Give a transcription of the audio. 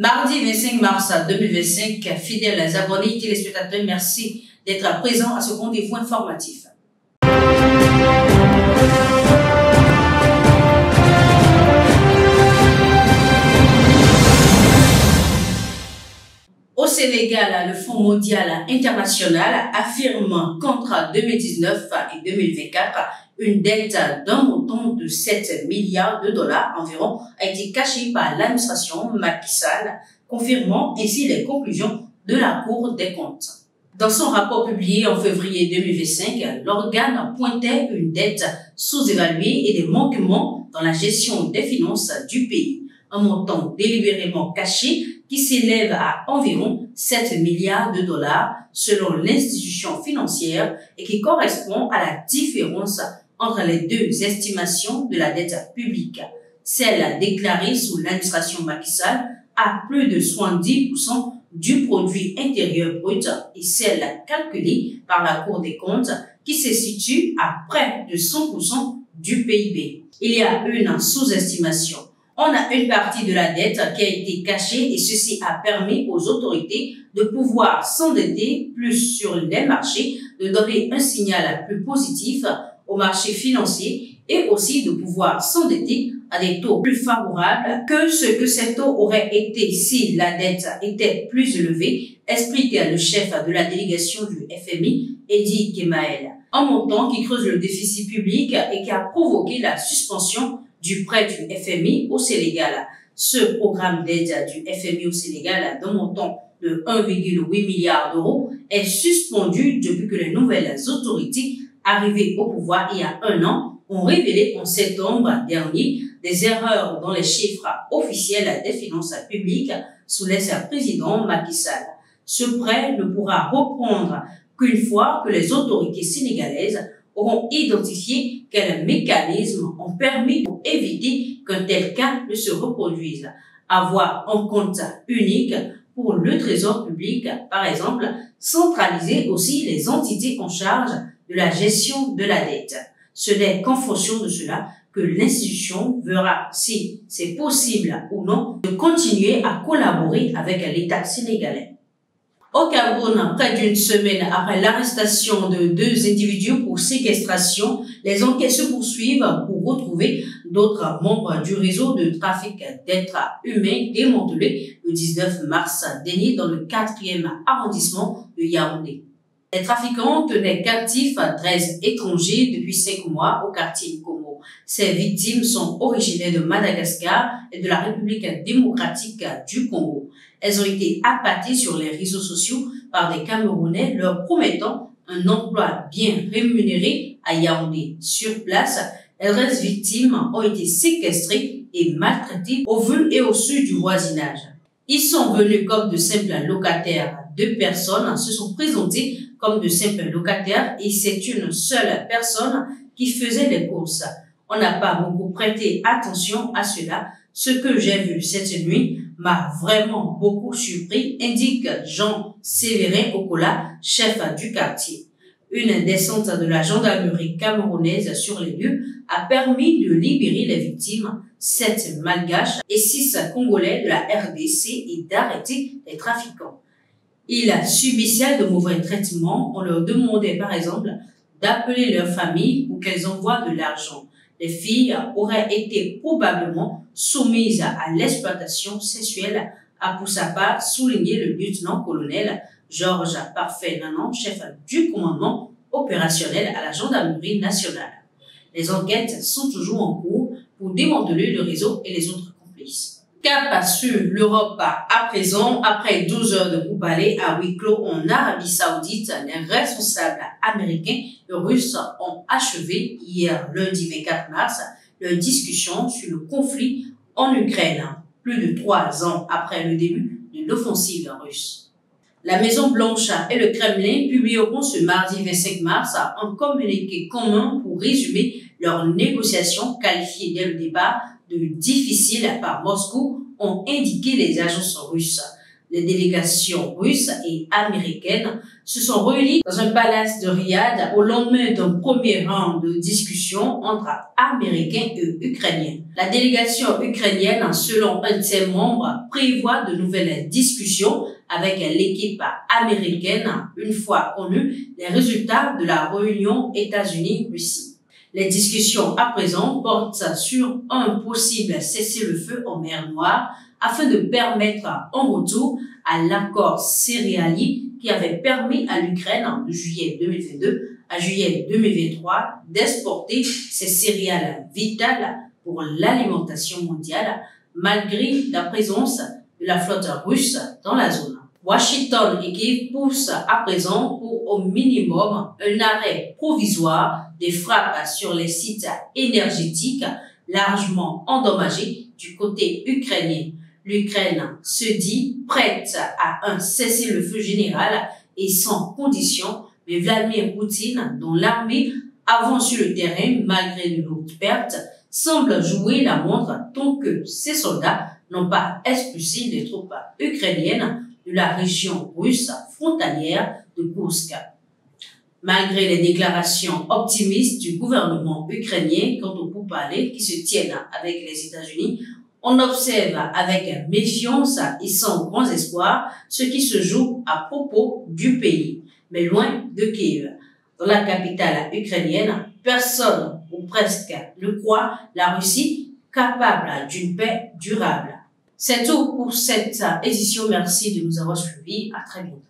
Mardi 25 mars 2025, fidèles abonnés et téléspectateurs, merci d'être présents à ce rendez-vous informatif. Au Sénégal, le Fonds mondial international affirme qu'entre 2019 et 2024, une dette d'un montant de 7 milliards de dollars environ a été cachée par l'administration Macky Sall, confirmant ainsi les conclusions de la Cour des comptes. Dans son rapport publié en février 2025, l'organe pointait une dette sous-évaluée et des manquements dans la gestion des finances du pays, un montant délibérément caché qui s'élève à environ 7 milliards de dollars selon l'institution financière et qui correspond à la différence entre les deux estimations de la dette publique, celle déclarée sous l'administration Macky Sall à plus de 70% du produit intérieur brut et celle calculée par la Cour des comptes qui se situe à près de 100% du PIB. Il y a une sous-estimation. On a une partie de la dette qui a été cachée et ceci a permis aux autorités de pouvoir s'endetter plus sur les marchés, de donner un signal plus positif aux marchés financiers et aussi de pouvoir s'endetter à des taux plus favorables que ce que ces taux auraient été si la dette était plus élevée, explique le chef de la délégation du FMI, Eddie Kemael. Un montant qui creuse le déficit public et qui a provoqué la suspension du prêt du FMI au Sénégal. Ce programme d'aide du FMI au Sénégal d'un montant de 1,8 milliard d'euros est suspendu depuis que les nouvelles autorités arrivées au pouvoir il y a un an ont révélé en septembre dernier des erreurs dans les chiffres officiels des finances publiques sous l'ex-président Macky Sall. Ce prêt ne pourra reprendre qu'une fois que les autorités sénégalaises auront identifié quels mécanismes ont permis d'éviter qu'un tel cas ne se reproduise. Avoir un compte unique pour le trésor public, par exemple, centraliser aussi les entités en charge de la gestion de la dette. Ce n'est qu'en fonction de cela que l'institution verra si c'est possible ou non de continuer à collaborer avec l'État sénégalais. Au Cameroun, près d'une semaine après l'arrestation de 2 individus pour séquestration, les enquêtes se poursuivent pour retrouver d'autres membres du réseau de trafic d'êtres humains démantelé le 19 mars dernier dans le 4e arrondissement de Yaoundé. Les trafiquants tenaient captifs 13 étrangers depuis 5 mois au quartier Congo. Ces victimes sont originaires de Madagascar et de la République démocratique du Congo. Elles ont été appâtées sur les réseaux sociaux par des Camerounais leur promettant un emploi bien rémunéré à Yaoundé. Sur place, les 13 victimes ont été séquestrées et maltraitées au vu et au su du voisinage. Ils sont venus comme de simples locataires. 2 personnes se sont présentées comme de simples locataires et c'est une seule personne qui faisait les courses. On n'a pas beaucoup prêté attention à cela. Ce que j'ai vu cette nuit m'a vraiment beaucoup surpris, indique Jean Séverin Okola, chef du quartier. Une descente de la gendarmerie camerounaise sur les lieux a permis de libérer les victimes, 7 malgaches et 6 congolais de la RDC et d'arrêter les trafiquants. Ils subissaient de mauvais traitements. On leur demandait par exemple d'appeler leur famille pour qu'elles envoient de l'argent. Les filles auraient été probablement soumises à l'exploitation sexuelle, a pour sa part souligné le lieutenant-colonel Georges Parfait Nanan, chef du commandement opérationnel à la gendarmerie nationale. Les enquêtes sont toujours en cours pour démanteler le réseau et les autres complices. Cap sur l'Europe à présent, après 12 heures de pourparlers à huis clos en Arabie Saoudite, les responsables américains et russes ont achevé hier, lundi 24 mars, leurs discussions sur le conflit en Ukraine, plus de 3 ans après le début de l'offensive russe. La Maison-Blanche et le Kremlin publieront ce mardi 25 mars un communiqué commun pour résumer leurs négociations qualifiées dès le départ de difficiles par Moscou, ont indiqué les agences russes. Les délégations russes et américaines se sont réunies dans un palace de Riyad au lendemain d'un premier round de discussion entre Américains et Ukrainiens. La délégation ukrainienne, selon un de ses membres, prévoit de nouvelles discussions avec l'équipe américaine une fois connus les résultats de la réunion États-Unis-Russie. Les discussions à présent portent sur un possible cessez-le-feu en mer Noire afin de permettre un retour à l'accord céréalier qui avait permis à l'Ukraine de juillet 2022 à juillet 2023 d'exporter ses céréales vitales pour l'alimentation mondiale malgré la présence de la flotte russe dans la zone. Washington et Kiev poussent à présent pour au minimum un arrêt provisoire des frappes sur les sites énergétiques largement endommagés du côté ukrainien. L'Ukraine se dit prête à un cessez-le-feu général et sans condition, mais Vladimir Poutine, dont l'armée avance sur le terrain malgré de lourdes pertes, semble jouer la montre tant que ses soldats n'ont pas expulsé les troupes ukrainiennes de la région russe frontalière de Kursk. Malgré les déclarations optimistes du gouvernement ukrainien quant aux pourparlers qui se tiennent avec les États-Unis, on observe avec méfiance et sans grands espoirs ce qui se joue à propos du pays, mais loin de Kiev. Dans la capitale ukrainienne, personne ou presque ne croit la Russie capable d'une paix durable. C'est tout pour cette édition. Merci de nous avoir suivis. À très bientôt.